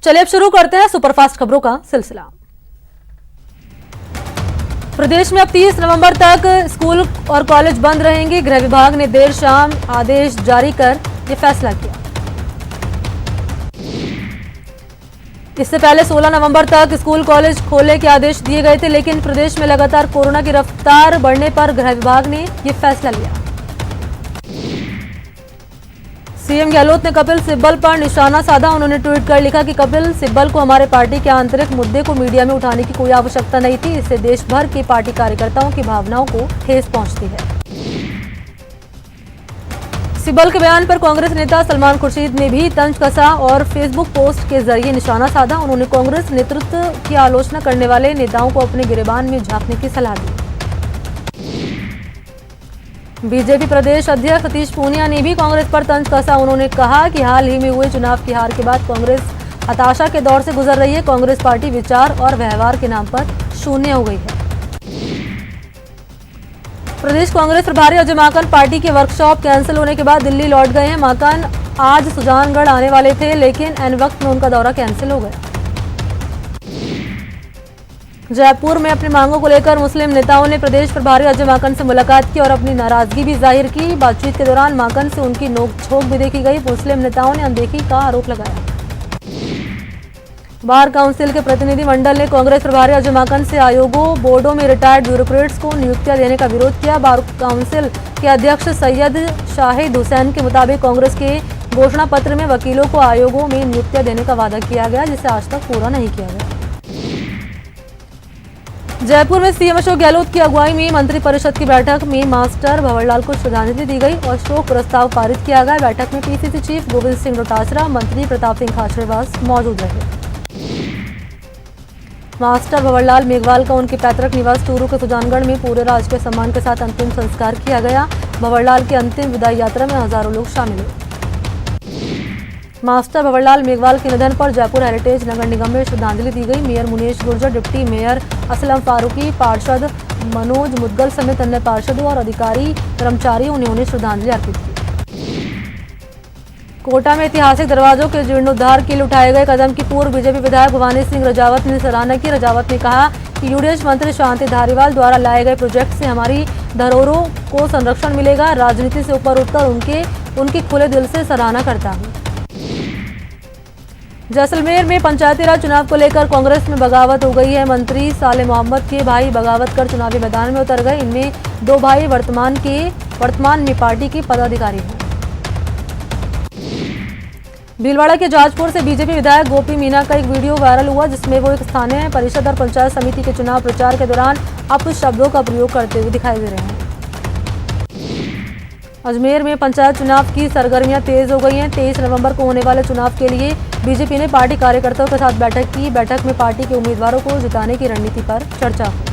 चलिए अब शुरू करते हैं सुपरफास्ट खबरों का सिलसिला। प्रदेश में अब 30 नवंबर तक स्कूल और कॉलेज बंद रहेंगे। गृह विभाग ने देर शाम आदेश जारी कर यह फैसला किया। इससे पहले 16 नवंबर तक स्कूल कॉलेज खोलने के आदेश दिए गए थे, लेकिन प्रदेश में लगातार कोरोना की रफ्तार बढ़ने पर गृह विभाग ने यह फैसला लिया। सीएम गहलोत ने कपिल सिब्बल पर निशाना साधा। उन्होंने ट्वीट कर लिखा कि कपिल सिब्बल को हमारे पार्टी के आंतरिक मुद्दे को मीडिया में उठाने की कोई आवश्यकता नहीं थी। इससे देश भर के पार्टी कार्यकर्ताओं की भावनाओं को ठेस पहुंचती है। सिब्बल के बयान पर कांग्रेस नेता सलमान खुर्शीद ने भी तंज कसा और फेसबुक पोस्ट के जरिए निशाना साधा। उन्होंने कांग्रेस नेतृत्व की आलोचना करने वाले नेताओं को अपने गिरेबान में झांकने की सलाह दी। बीजेपी प्रदेश अध्यक्ष सतीश पूनिया ने भी कांग्रेस पर तंज कसा। उन्होंने कहा कि हाल ही में हुए चुनाव की हार के बाद कांग्रेस हताशा के दौर से गुजर रही है। कांग्रेस पार्टी विचार और व्यवहार के नाम पर शून्य हो गई है। प्रदेश कांग्रेस प्रभारी अजय माकन पार्टी के वर्कशॉप कैंसिल होने के बाद दिल्ली लौट गए हैं। माकन आज सुजानगढ़ आने वाले थे, लेकिन ऐन वक्त में उनका दौरा कैंसिल हो गया। जयपुर में अपनी मांगों को लेकर मुस्लिम नेताओं ने प्रदेश प्रभारी अजय माकन से मुलाकात की और अपनी नाराजगी भी जाहिर की। बातचीत के दौरान माकन से उनकी नोकझोंक भी देखी गई। मुस्लिम नेताओं ने अनदेखी का आरोप लगाया। बार काउंसिल के प्रतिनिधि मंडल ने कांग्रेस प्रभारी अजय माकन से आयोगों बोर्डों में रिटायर्ड ब्यूरोक्रेट्स को नियुक्तियां देने का विरोध किया। बार काउंसिल के अध्यक्ष सैयद शाहिद हुसैन के मुताबिक कांग्रेस के घोषणा पत्र में वकीलों को आयोगों में नियुक्तियां देने का वादा किया गया, जिसे आज तक पूरा नहीं किया गया। जयपुर में सीएम अशोक गहलोत की अगुवाई में मंत्रिपरिषद की बैठक में मास्टर भंवरलाल को श्रद्धांजलि दी गई और शोक प्रस्ताव पारित किया गया। बैठक में पीसीसी चीफ गोविंद सिंह डोटासरा, मंत्री प्रताप सिंह खाचरियावास मौजूद रहे। मास्टर भंवरलाल मेघवाल का उनके पैतृक निवास चूरू के सुजानगढ़ में पूरे राजकीय सम्मान के साथ अंतिम संस्कार किया गया। भंवरलाल की अंतिम विदाई यात्रा में हजारों लोग शामिल हुए। मास्टर भंवरलाल मेघवाल के निधन पर जयपुर हेरिटेज नगर निगम में श्रद्धांजलि दी गई। Mayor Munish Gurjar, deputy mayor Aslam Farooqui, पार्षद मनोज मुदगल समेत अन्य पार्षदों और अधिकारी कर्मचारियों ने उन्हें श्रद्धांजलि अर्पित की। कोटा में ऐतिहासिक दरवाजों के जीर्णोद्धार के लिए उठाए गए कदम की पूर्व बीजेपी विधायक भवानी सिंह रजावत ने सराहना की। रजावत ने कहा कि यूडीएच मंत्री शांति धारीवाल द्वारा लाए गए प्रोजेक्ट से हमारी धरोहरों को संरक्षण मिलेगा। राजनीति से ऊपर उठकर उनकी खुले दिल से सराहना करता हूँ। जैसलमेर में पंचायती राज चुनाव को लेकर कांग्रेस में बगावत हो गई है। मंत्री साले मोहम्मद के भाई बगावत कर चुनावी मैदान में उतर गए। इनमें 2 भाई वर्तमान में पार्टी के पदाधिकारी हैं। भीलवाड़ा के जाजपुर से बीजेपी विधायक गोपी मीना का एक वीडियो वायरल हुआ, जिसमें वो एक स्थानीय परिषद और पंचायत समिति के चुनाव प्रचार के दौरान अपशब्दों का प्रयोग करते हुए दिखाई दे रहे हैं। अजमेर में पंचायत चुनाव की सरगर्मियां तेज हो गई हैं। 23 नवंबर को होने वाले चुनाव के लिए बीजेपी ने पार्टी कार्यकर्ताओं के साथ बैठक की। बैठक में पार्टी के उम्मीदवारों को जिताने की रणनीति पर चर्चा हुई।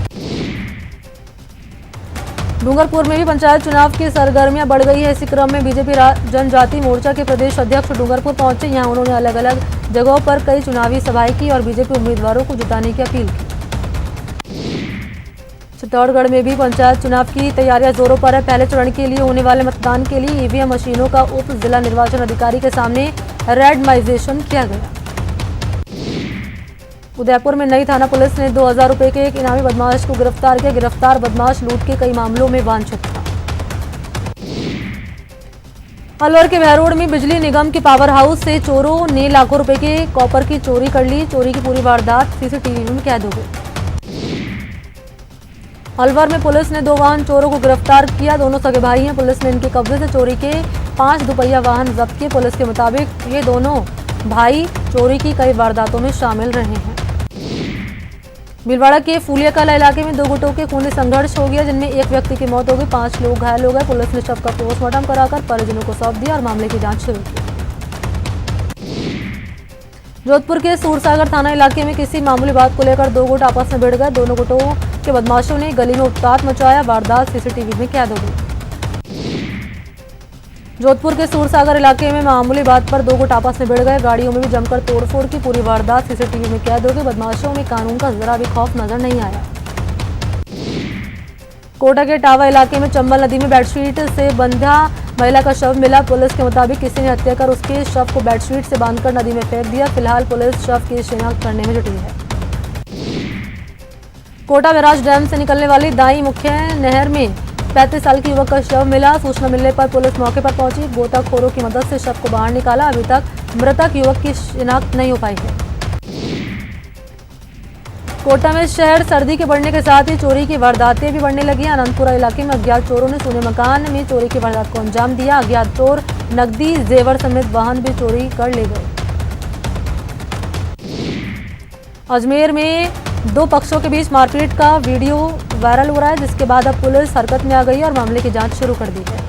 डूंगरपुर में भी पंचायत चुनाव की सरगर्मियां बढ़ गई है। इसी क्रम में बीजेपी जनजाति मोर्चा के प्रदेश अध्यक्ष डूंगरपुर पहुंचे। यहां उन्होंने अलग अलग जगहों पर कई चुनावी सभाएं की और बीजेपी उम्मीदवारों को जिताने की अपील की। चित्तौड़गढ़ में भी पंचायत चुनाव की तैयारियां जोरों पर है। पहले चरण के लिए होने वाले मतदान के लिए ईवीएम मशीनों का उप जिला निर्वाचन अधिकारी के सामने रेंडमाइजेशन किया गया। उदयपुर में नई थाना पुलिस ने 2000 रुपए के एक इनामी बदमाश को गिरफ्तार किया। गिरफ्तार बदमाश लूट के कई मामलों में वांछित था। अलवर के बहरोड में बिजली निगम के पावर हाउस से चोरों ने लाखों रुपए के कॉपर की चोरी कर ली। चोरी की पूरी वारदात सीसीटीवी में कैद हो गई। अलवर में पुलिस ने 2 वाहन चोरों को गिरफ्तार किया। दोनों सगे भाई हैं। पुलिस ने इनके कब्जे से चोरी के 5 दुपहिया वाहन जब्त किए। पुलिस के मुताबिक ये दोनों भाई चोरी की कई वारदातों में शामिल रहे हैं। भीलवाड़ा के फूलिया कला इलाके में 2 गुटों के खूनी संघर्ष हो गया, जिनमें एक व्यक्ति की मौत हो गई, 5 लोग घायल हो गए। पुलिस ने शव का पोस्टमार्टम कराकर परिजनों को सौंप दिया और मामले की जांच शुरू की। जोधपुर के सूरसागर थाना इलाके में किसी मामूली बात को लेकर 2 गुट आपस में भिड़ गए। दोनों गुटों के बदमाशों ने गली में उत्पात मचाया। वारदात सीसीटीवी में कैद हो गई। जोधपुर के सूरसागर इलाके में मामूली बात पर 2 गुट आपस में भिड़ गए। गाड़ियों में भी जमकर तोड़फोड़ की पूरी वारदात सीसीटीवी में कैद हो गई। बदमाशों में कानून का जरा भी खौफ नजर नहीं आया। कोटा के टावा इलाके में चंबल नदी में बेडशीट से बंधा महिला का शव मिला। पुलिस के मुताबिक किसी ने हत्या कर उसके शव को बेडशीट से बांधकर नदी में फेंक दिया। फिलहाल पुलिस शव की शिनाख्त करने में जुटी है। कोटा बैराज डैम से निकलने वाली दाई मुख्य नहर में 35 साल के युवक का शव मिला। सूचना मिलने पर पुलिस मौके पर पहुंची। गोताखोरों की मदद से शव को बाहर निकाला। अभी तक मृतक युवक की शिनाख्त नहीं हो पाई है। कोटा में शहर सर्दी के बढ़ने के साथ ही चोरी की वारदातें भी बढ़ने लगी। अनंतपुरा इलाके में अज्ञात चोरों ने सोने मकान में चोरी की वारदात को अंजाम दिया। अज्ञात चोर नकदी, जेवर समेत वाहन भी चोरी कर ले गए। अजमेर में दो पक्षों के बीच मारपीट का वीडियो वायरल हो रहा है, जिसके बाद अब पुलिस हरकत में आ गई है और मामले की जांच शुरू कर दी है।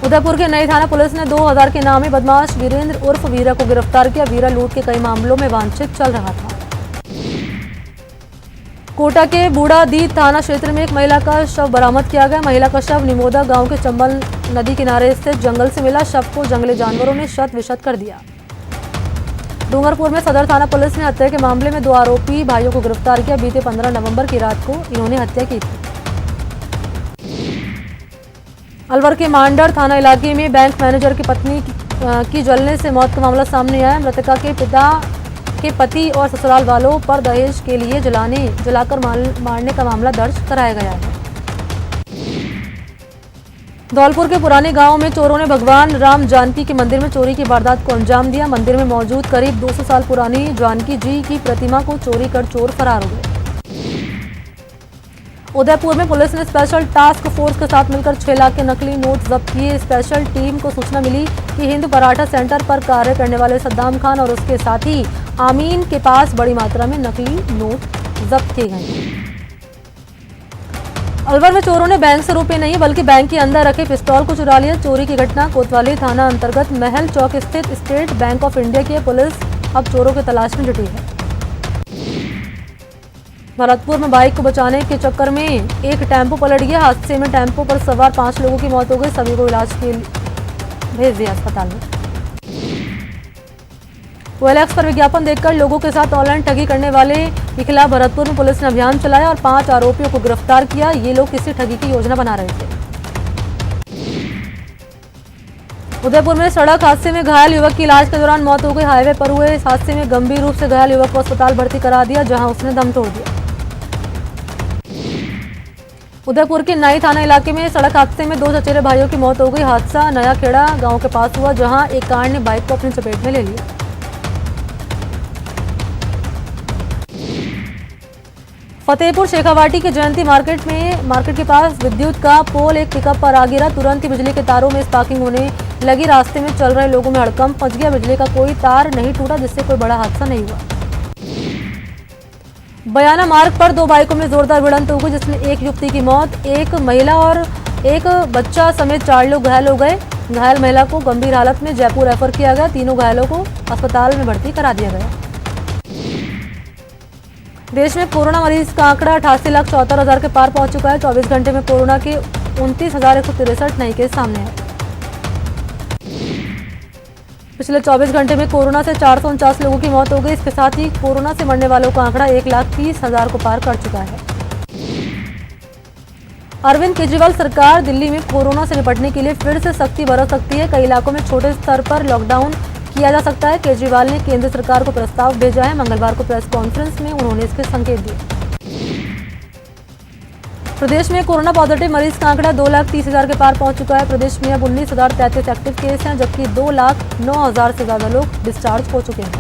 उदयपुर के नई थाना पुलिस ने 2000 के नामी बदमाश वीरेंद्र उर्फ वीरा को गिरफ्तार किया। वीरा लूट के कई मामलों में वांछित चल रहा था। कोटा के बूढ़ादीद थाना क्षेत्र में एक महिला का शव बरामद किया गया। महिला का शव निमोदा गांव के चंबल नदी किनारे स्थित जंगल से मिला। शव को जंगली जानवरों ने शत विशत कर दिया। डूंगरपुर में सदर थाना पुलिस ने हत्या के मामले में 2 आरोपी भाइयों को गिरफ्तार किया। बीते 15 नवंबर की रात को इन्होंने हत्या की थी। अलवर के मांडर थाना इलाके में बैंक मैनेजर की पत्नी की जलने से मौत का मामला सामने आया। मृतका के पिता के पति और ससुराल वालों पर दहेज के लिए जलाकर मारने का मामला दर्ज कराया गया है। धौलपुर के पुराने गांव में चोरों ने भगवान राम जानकी के मंदिर में चोरी की वारदात को अंजाम दिया। मंदिर में मौजूद करीब 200 साल पुरानी जानकी जी की प्रतिमा को चोरी कर चोर फरार हो गए। उदयपुर में पुलिस ने स्पेशल टास्क फोर्स के साथ मिलकर 6 लाख के नकली नोट जब्त किए। स्पेशल टीम को सूचना मिली कि हिंद पराठा सेंटर पर कार्य करने वाले सद्दाम खान और उसके साथी आमीन के पास बड़ी मात्रा में नकली नोट जब्त किए गए हैं। अलवर में चोरों ने बैंक से रुपए नहीं बल्कि बैंक के अंदर रखे पिस्तौल को चुरा लिया। चोरी की घटना कोतवाली थाना अंतर्गत महल चौक स्थित स्टेट बैंक ऑफ इंडिया की पुलिस अब चोरों की तलाश में जुटी है। भरतपुर में बाइक को बचाने के चक्कर में एक टेम्पो पलट गया। हादसे में टेम्पो पर सवार 5 लोगों की मौत हो गई। सभी को इलाज के लिए भेज दिया अस्पताल में। OLX पर विज्ञापन देखकर लोगों के साथ ऑनलाइन ठगी करने वाले के खिलाफ भरतपुर में पुलिस ने अभियान चलाया और 5 आरोपियों को गिरफ्तार किया। ये लोग किसी ठगी की योजना बना रहे थे। उदयपुर में सड़क हादसे में घायल युवक की इलाज के दौरान मौत हो गई। हाईवे पर हुए इस हादसे में गंभीर रूप से घायल युवक को अस्पताल भर्ती करा दिया, जहां उसने दम तोड़ दिया। उदयपुर के नई थाना इलाके में सड़क हादसे में 2 चचेरे भाइयों की मौत हो गई। हादसा नया खेड़ा गांव के पास हुआ, जहां एक कार ने बाइक को अपनी चपेट में ले लिया। फतेहपुर शेखावाटी के जयंती मार्केट के पास विद्युत का पोल एक पिकअप पर आ गिरा। तुरंत ही बिजली के तारों में स्पार्किंग होने लगी। रास्ते में चल रहे लोगों में हड़कंप मच गया। बिजली का कोई तार नहीं टूटा, जिससे कोई बड़ा हादसा नहीं हुआ। बयाना मार्ग पर 2 बाइकों में जोरदार भिड़ंत हो गई, जिसमें एक युवती की मौत, एक महिला और एक बच्चा समेत 4 लोग घायल हो गए। घायल महिला को गंभीर हालत में जयपुर रेफर किया गया। तीनों घायलों को अस्पताल में भर्ती करा दिया गया। देश में कोरोना मरीज का आंकड़ा 88,74,000 के पार पहुंच चुका है। 24 घंटे में कोरोना के 29,163 नए केस सामने आए। पिछले 24 घंटे में कोरोना से 449 लोगों की मौत हो गई। इसके साथ ही कोरोना से मरने वालों का आंकड़ा 1,30,000 को पार कर चुका है। अरविंद केजरीवाल सरकार दिल्ली में कोरोना से निपटने के लिए फिर से सख्ती बरत सकती है। कई इलाकों में छोटे स्तर पर लॉकडाउन किया जा सकता है। केजरीवाल ने केंद्र सरकार को प्रस्ताव भेजा है। मंगलवार को प्रेस कॉन्फ्रेंस में उन्होंने इसके संकेत दिए। प्रदेश में कोरोना पॉजिटिव मरीज का आंकड़ा 2,30,000 के पार पहुंच चुका है। प्रदेश में अब 19,033 एक्टिव केस हैं, जबकि 2,09,000 से ज्यादा लोग डिस्चार्ज हो चुके हैं।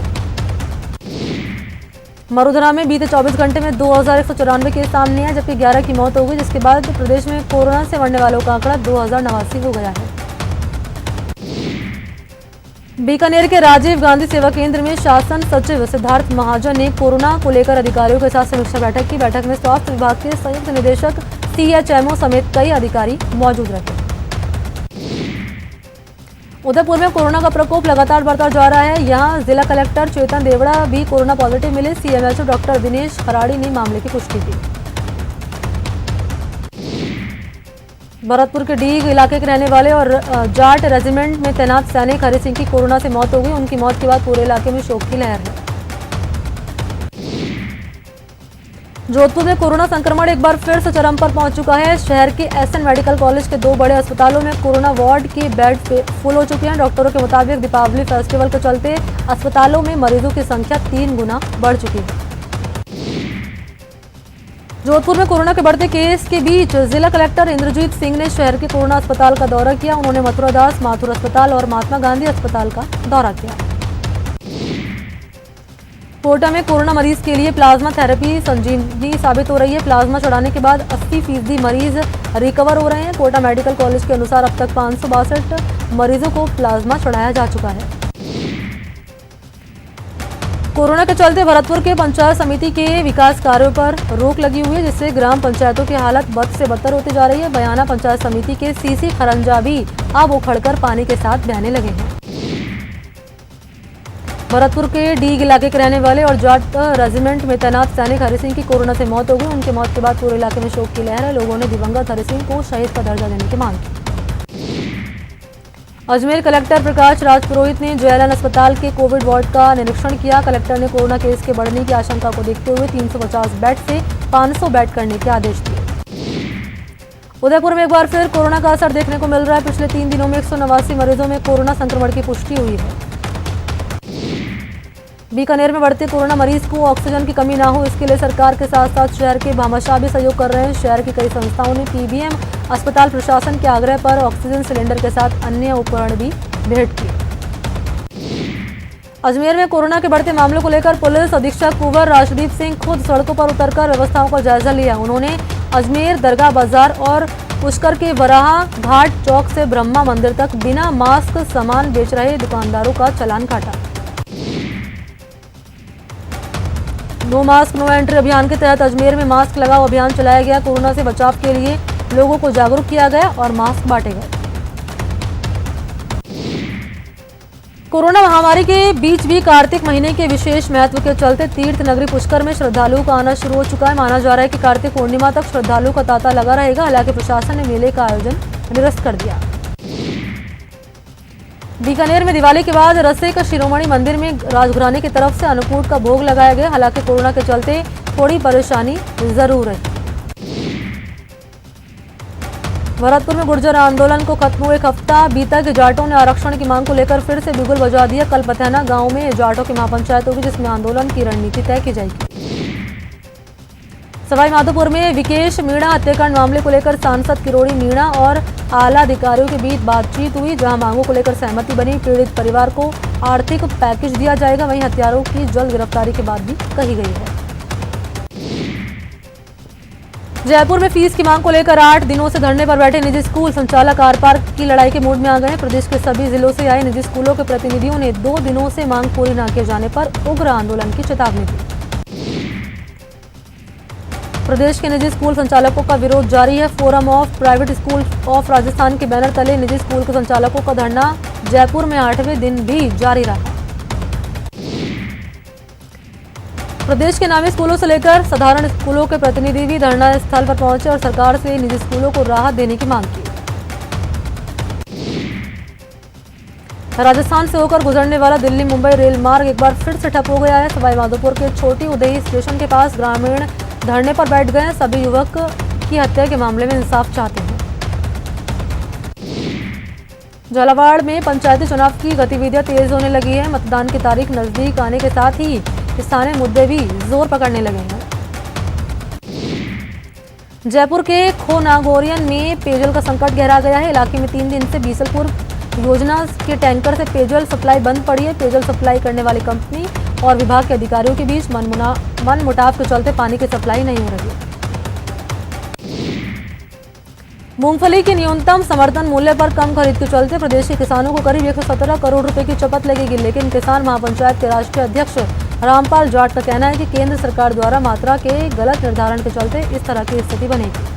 मरुधना में बीते 24 घंटे में 2,194 केस सामने आए, जबकि 11 की मौत हो गई, जिसके बाद प्रदेश में कोरोना से मरने वालों का आंकड़ा 2,089 हो गया है। बीकानेर के राजीव गांधी सेवा केंद्र में शासन सचिव सिद्धार्थ महाजन ने कोरोना को लेकर अधिकारियों के साथ समीक्षा बैठक की। बैठक में स्वास्थ्य विभाग के संयुक्त निदेशक CHMO समेत कई अधिकारी मौजूद रहे। उदयपुर में कोरोना का प्रकोप लगातार बढ़ता जा रहा है। यहां जिला कलेक्टर चेतन देवड़ा भी कोरोना पॉजिटिव मिले। CMHO डॉक्टर दिनेश खराड़ी ने मामले की पुष्टि की। भरतपुर के डीग इलाके के रहने वाले और जाट रेजिमेंट में तैनात सैनिक हरि सिंह की कोरोना से मौत हो गई। उनकी मौत के बाद पूरे इलाके में शोक की लहर है। जोधपुर में कोरोना संक्रमण एक बार फिर से चरम पर पहुंच चुका है। शहर के एसएन मेडिकल कॉलेज के 2 बड़े अस्पतालों में कोरोना वार्ड के बेड फुल हो चुके हैं। डॉक्टरों के मुताबिक दीपावली फेस्टिवल के चलते अस्पतालों में मरीजों की संख्या 3 गुना बढ़ चुकी है। जोधपुर में कोरोना के बढ़ते केस के बीच जिला कलेक्टर इंद्रजीत सिंह ने शहर के कोरोना अस्पताल का दौरा किया। उन्होंने मथुरा दास माथुर अस्पताल और महात्मा गांधी अस्पताल का दौरा किया। कोटा में कोरोना मरीज के लिए प्लाज्मा थेरेपी संजीवनी साबित हो रही है। प्लाज्मा चढ़ाने के बाद 80% मरीज रिकवर हो रहे हैं। कोटा मेडिकल कॉलेज के अनुसार अब तक 562 मरीजों को प्लाज्मा चढ़ाया जा चुका है। कोरोना के चलते भरतपुर के पंचायत समिति के विकास कार्यों पर रोक लगी हुई है, जिससे ग्राम पंचायतों की हालत बद से बदतर होती जा रही है। बयाना पंचायत समिति के सीसी खरंजा भी अब उखड़कर पानी के साथ बहने लगे हैं। भरतपुर के डीग इलाके के रहने वाले और जाट रेजिमेंट में तैनात सैनिक हरि सिंह की कोरोना से मौत हो गई। उनकी मौत के बाद पूरे इलाके में शोक की लहर है। लोगों ने दिवंगत हरि सिंह को शहीद का दर्जा देने की मांग की। अजमेर कलेक्टर प्रकाश राज पुरोहित ने जयलाल अस्पताल के कोविड वार्ड का निरीक्षण किया। कलेक्टर ने कोरोना केस के बढ़ने की आशंका को देखते हुए 350 बेड से 500 बेड करने के आदेश दिए। उदयपुर में एक बार फिर कोरोना का असर देखने को मिल रहा है। पिछले 3 दिनों में 189 मरीजों में कोरोना संक्रमण की पुष्टि हुई है। बीकानेर में बढ़ते कोरोना मरीज को ऑक्सीजन की कमी ना हो, इसके लिए सरकार के साथ साथ शहर के भामाशाह भी सहयोग कर रहे हैं। शहर की कई संस्थाओं ने पीबीएम अस्पताल प्रशासन के आग्रह पर ऑक्सीजन सिलेंडर के साथ अन्य उपकरण भी भेंट किए। अजमेर में कोरोना के बढ़ते मामलों को लेकर पुलिस अधीक्षक कुंवर राजदीप सिंह खुद सड़कों पर उतरकर व्यवस्थाओं का जायजा लिया। उन्होंने अजमेर दरगाह बाजार और पुष्कर के वराहा घाट चौक से ब्रह्मा मंदिर तक बिना मास्क सामान बेच रहे दुकानदारों का चालान काटा। नो मास्क नो एंट्री अभियान के तहत अजमेर में मास्क लगाओ अभियान चलाया गया। कोरोना से बचाव के लिए लोगों को जागरूक किया गया और मास्क बांटे गए। कोरोना महामारी के बीच भी कार्तिक महीने के विशेष महत्व के चलते तीर्थ नगरी पुष्कर में श्रद्धालुओं का आना शुरू हो चुका है। माना जा रहा है कि कार्तिक पूर्णिमा तक श्रद्धालुओं का तांता लगा रहेगा। हालांकि प्रशासन ने मेले का आयोजन निरस्त कर दिया। बीकानेर में दिवाली के बाद रसिक शिरोमणि मंदिर में राजघराने की तरफ से अन्नकूट का भोग लगाया गया। हालांकि कोरोना के चलते थोड़ी परेशानी जरूर है। भरतपुर में गुर्जर आंदोलन को खत्म हुए एक हफ्ता बीता कि जाटों ने आरक्षण की मांग को लेकर फिर से बिगुल बजा दिया। कल पथैना गांव में जाटों की महापंचायत होगी, जिसमें आंदोलन की रणनीति तय की जाएगी। सवाई माधोपुर में विकेश मीणा हत्याकांड मामले को लेकर सांसद किरोड़ी मीणा और आला अधिकारियों के बीच बातचीत हुई, जहां मांगों को लेकर सहमति बनी। पीड़ित परिवार को आर्थिक पैकेज दिया जाएगा। वहीं हत्यारों की जल्द गिरफ्तारी की बात भी कही गई है। जयपुर में फीस की मांग को लेकर 8 दिनों से धरने पर बैठे निजी स्कूल संचालक आर पार की लड़ाई के मूड में आ गए। प्रदेश के सभी जिलों से आए निजी स्कूलों के प्रतिनिधियों ने 2 दिनों से मांग पूरी न किए जाने पर उग्र आंदोलन की चेतावनी दी। प्रदेश के निजी स्कूल संचालकों का विरोध जारी है। Forum of private school of Rajasthan के बैनर तले निजी स्कूल के संचालकों का धरना जयपुर में 8वें दिन भी जारी रहा। प्रदेश के नामी स्कूलों से लेकर साधारण स्कूलों के प्रतिनिधि भी धरना स्थल पर पहुंचे और सरकार से निजी स्कूलों को राहत देने की मांग की। राजस्थान से होकर गुजरने वाला दिल्ली मुंबई रेल मार्ग एक बार फिर से ठप हो गया है। सवाई माधोपुर के छोटी उदयी स्टेशन के पास ग्रामीण धरने पर बैठ गए। सभी युवक की हत्या के मामले में इंसाफ चाहते हैं। झालावाड़ में पंचायती चुनाव की गतिविधियां तेज होने लगी है। मतदान की तारीख नजदीक आने के साथ ही स्थानीय मुद्दे भी जोर पकड़ने लगे हैं। जयपुर के खोनागोरियन में पेयजल का संकट गहरा गया है। इलाके में 3 दिन से बीसलपुर योजना के टैंकर से पेयजल सप्लाई बंद पड़ी है। पेयजल सप्लाई करने वाली कंपनी और विभाग के अधिकारियों के बीच मनमुटाव के चलते पानी की सप्लाई नहीं हो रही है। मूंगफली के न्यूनतम समर्थन मूल्य पर कम खरीद के चलते प्रदेश के किसानों को करीब 117 करोड़ रुपए की चपत लगेगी। लेकिन किसान महापंचायत के राष्ट्रीय अध्यक्ष रामपाल जाट का कहना है कि केंद्र सरकार द्वारा मात्रा के गलत निर्धारण के चलते इस तरह की स्थिति बनेगी।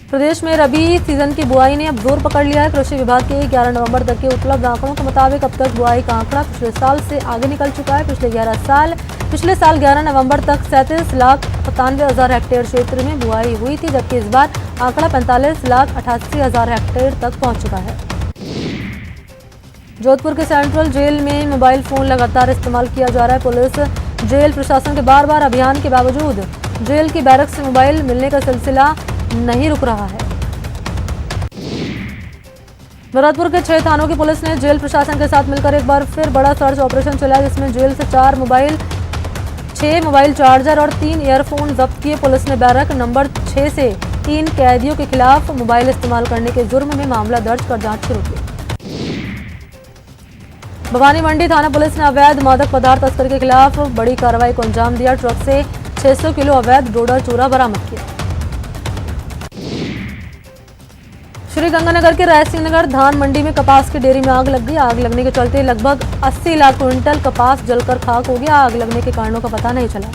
प्रदेश में रबी सीजन की बुआई ने अब जोर पकड़ लिया है। कृषि विभाग के 11 नवंबर तक के उपलब्ध आंकड़ों के मुताबिक अब तक बुआई का आंकड़ा पिछले साल से आगे निकल चुका है। पिछले साल 11 नवंबर तक 37,97,000 हेक्टेयर क्षेत्र में बुआई हुई थी, जबकि इस बार आंकड़ा 45,88,000 हेक्टेयर तक पहुंच चुका है। जोधपुर के सेंट्रल जेल में मोबाइल फोन लगातार इस्तेमाल किया जा रहा है। पुलिस जेल प्रशासन के बार बार अभियान के बावजूद जेल की बैरक से मोबाइल मिलने का सिलसिला नहीं रुक रहा है। भरतपुर के 6 थानों की पुलिस ने जेल प्रशासन के साथ मिलकर एक बार फिर बड़ा सर्च ऑपरेशन चलाया, जिसमें जेल से 6 मोबाइल चार्जर और 3 ईयरफोन जब्त किए। पुलिस ने बैरक नंबर 6 से 3 कैदियों के खिलाफ मोबाइल इस्तेमाल करने के जुर्म में मामला दर्ज कर जांच शुरू की। भवानी मंडी थाना पुलिस ने अवैध मादक पदार्थ तस्करी के खिलाफ बड़ी कार्रवाई को अंजाम दिया। ट्रक से 600 किलो अवैध डोडा चूरा बरामद किया। श्रीगंगानगर के रायसिंह नगर धान मंडी में कपास की डेयरी में आग लग गई। आग लगने के चलते लगभग 80 लाख क्विंटल कपास जलकर खाक हो गया। आग लगने के कारणों का पता नहीं चला।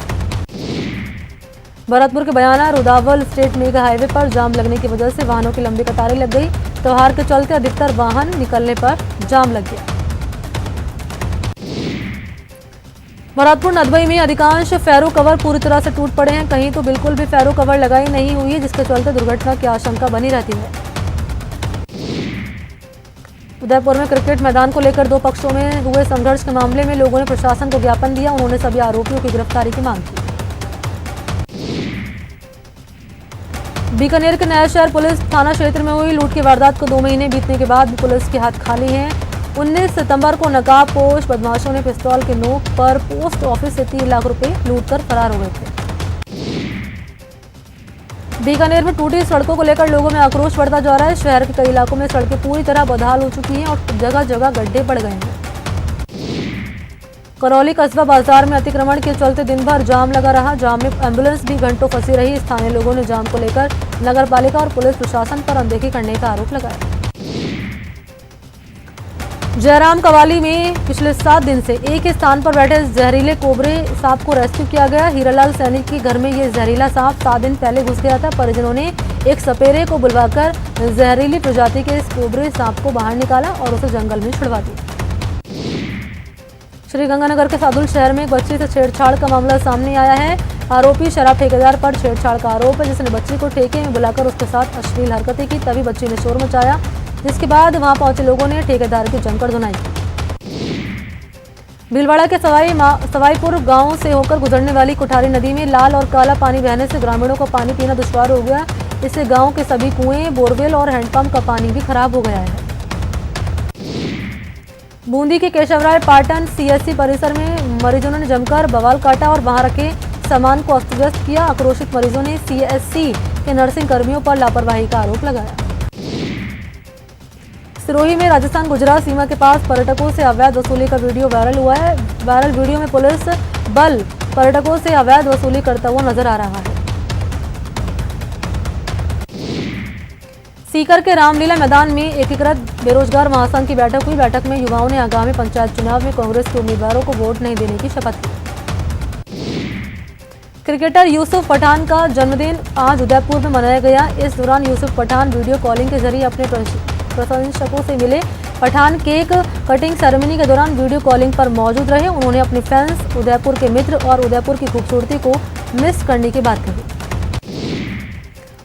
भरतपुर के बयाना रुदावल स्टेट मेगा हाईवे पर जाम लगने की वजह से वाहनों की लंबी कतारें लग गई। त्योहार के चलते अधिकतर वाहन निकलने पर जाम लग गया। भरतपुर नदबई में अधिकांश फेरो कवर पूरी तरह से टूट पड़े हैं। कहीं तो बिल्कुल भी फेरो कवर लगाई नहीं हुई है, जिसके चलते दुर्घटना की आशंका बनी रहती है। उदयपुर में क्रिकेट मैदान को लेकर 2 पक्षों में हुए संघर्ष के मामले में लोगों ने प्रशासन को ज्ञापन दिया। उन्होंने सभी आरोपियों की गिरफ्तारी की मांग की। बीकानेर के नया शहर पुलिस थाना क्षेत्र में हुई लूट की वारदात को 2 महीने बीतने के बाद भी पुलिस के हाथ खाली हैं। 19 सितंबर को नकाबपोश बदमाशों ने पिस्तौल के नोक पर पोस्ट ऑफिस से 3 लाख रुपए लूटकर फरार हो गए थे। बीकानेर में टूटी सड़कों को लेकर लोगों में आक्रोश बढ़ता जा रहा है। शहर के कई इलाकों में सड़कें पूरी तरह बदहाल हो चुकी हैं और जगह जगह गड्ढे पड़ गए हैं। करौली कस्बा बाजार में अतिक्रमण के चलते दिन भर जाम लगा रहा। जाम में एम्बुलेंस भी घंटों फंसी रही। स्थानीय लोगों ने जाम को लेकर नगरपालिका और पुलिस प्रशासन पर अनदेखी करने का आरोप लगाया। जयराम कवाली में पिछले 7 दिन से एक ही स्थान पर बैठे जहरीले कोबरे सांप को रेस्क्यू किया गया। हीरालाल सैनिक के घर में ये जहरीला सांप 7 दिन पहले घुस गया था। परिजनों ने एक सपेरे को बुलवाकर जहरीली प्रजाति के इस कोबरे सांप को बाहर निकाला और उसे जंगल में छुड़वा दिया। श्रीगंगानगर के सादुल शहर में एक बच्ची से छेड़छाड़ का मामला सामने आया है। आरोपी शराब ठेकेदार पर छेड़छाड़ का आरोप है, जिसने बच्ची को ठेके में बुलाकर उसके साथ अश्लील हरकतें की। तभी बच्ची ने शोर मचाया, जिसके बाद वहां पहुंचे लोगों ने ठेकेदार की जमकर धुनाई की। भीलवाड़ा के सवाईपुर गांव से होकर गुजरने वाली कुठारी नदी में लाल और काला पानी बहने से ग्रामीणों को पानी पीना दुश्वार हो गया। इससे गांव के सभी कुएं, बोरवेल और हैंडपंप का पानी भी खराब हो गया है। बूंदी के केशवराय पाटन सीएससी परिसर में मरीजों ने जमकर बवाल काटा और वहां रखे सामान को अस्त व्यस्त किया। आक्रोशित मरीजों ने सीएससी के नर्सिंग कर्मियों पर लापरवाही का आरोप लगाया। सिरोही में राजस्थान गुजरात सीमा के पास पर्यटकों से अवैध वसूली का वीडियो वायरल हुआ है। वायरल वीडियो में पुलिस बल पर्यटकों से अवैध वसूली करता हुआ नजर आ रहा है। सीकर के रामलीला मैदान में एकीकृत बेरोजगार महासंघ की बैठक हुई। बैठक में युवाओं ने आगामी पंचायत चुनाव में कांग्रेस के उम्मीदवारों को वोट नहीं देने की शपथ ली। क्रिकेटर यूसुफ पठान का जन्मदिन आज उदयपुर में मनाया गया। इस दौरान यूसुफ पठान वीडियो कॉलिंग के जरिए अपने प्रशंसकों से मिले। पठान केक कटिंग सेरेमनी के दौरान वीडियो कॉलिंग पर मौजूद रहे। उन्होंने अपने फैंस, उदयपुर के मित्र और उदयपुर की खूबसूरती को मिस करने की बात कही।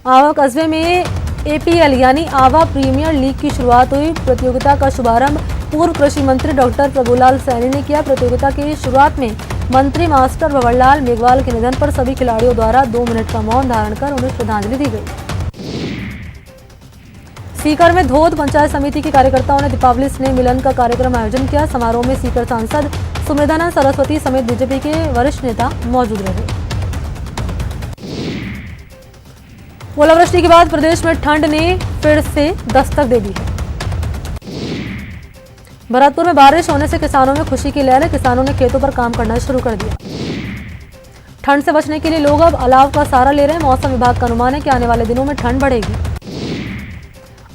आवा कस्बे में एपीएल यानी आवा प्रीमियर लीग की शुरुआत हुई। प्रतियोगिता का शुभारंभ पूर्व कृषि मंत्री डॉक्टर प्रभुलाल सैनी ने किया। प्रतियोगिता की शुरुआत में मंत्री मास्टर भंवरलाल मेघवाल के निधन पर सभी खिलाड़ियों द्वारा 2 मिनट का मौन धारण कर उन्हें श्रद्धांजलि दी गई। सीकर में धोद पंचायत समिति के कार्यकर्ताओं ने दीपावली स्नेह मिलन का कार्यक्रम आयोजन किया। समारोह में सीकर सांसद सुमेधानंद सरस्वती समेत बीजेपी के वरिष्ठ नेता मौजूद रहे। ओलावृष्टि के बाद प्रदेश में ठंड ने फिर से दस्तक दे दी है। भरतपुर में बारिश होने से किसानों में खुशी की लहर है। किसानों ने खेतों पर काम करना शुरू कर दिया। ठंड से बचने के लिए लोग अब अलाव का सहारा ले रहे हैं। मौसम विभाग का अनुमान है कि आने वाले दिनों में ठंड बढ़ेगी।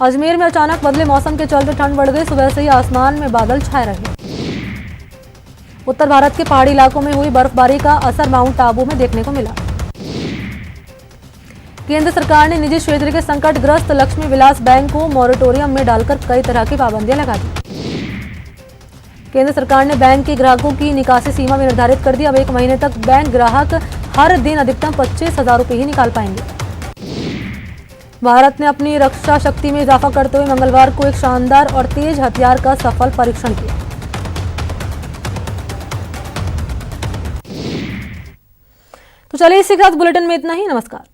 अजमेर में अचानक बदले मौसम के चलते ठंड बढ़ गई। सुबह से ही आसमान में बादल छाए रहे। उत्तर भारत के पहाड़ी इलाकों में हुई बर्फबारी का असर माउंट आबू में देखने को मिला। केंद्र सरकार ने निजी क्षेत्र के संकटग्रस्त लक्ष्मी विलास बैंक को मॉरेटोरियम में डालकर कई तरह की पाबंदियां लगा दी। केंद्र सरकार ने बैंक के ग्राहकों की निकासी सीमा में निर्धारित कर दी। अब 1 महीने तक बैंक ग्राहक हर दिन अधिकतम 25,000 रुपये ही निकाल पाएंगे। भारत ने अपनी रक्षा शक्ति में इजाफा करते हुए मंगलवार को एक शानदार और तेज हथियार का सफल परीक्षण किया। तो चलिए इसी के साथ बुलेटिन में इतना ही। नमस्कार।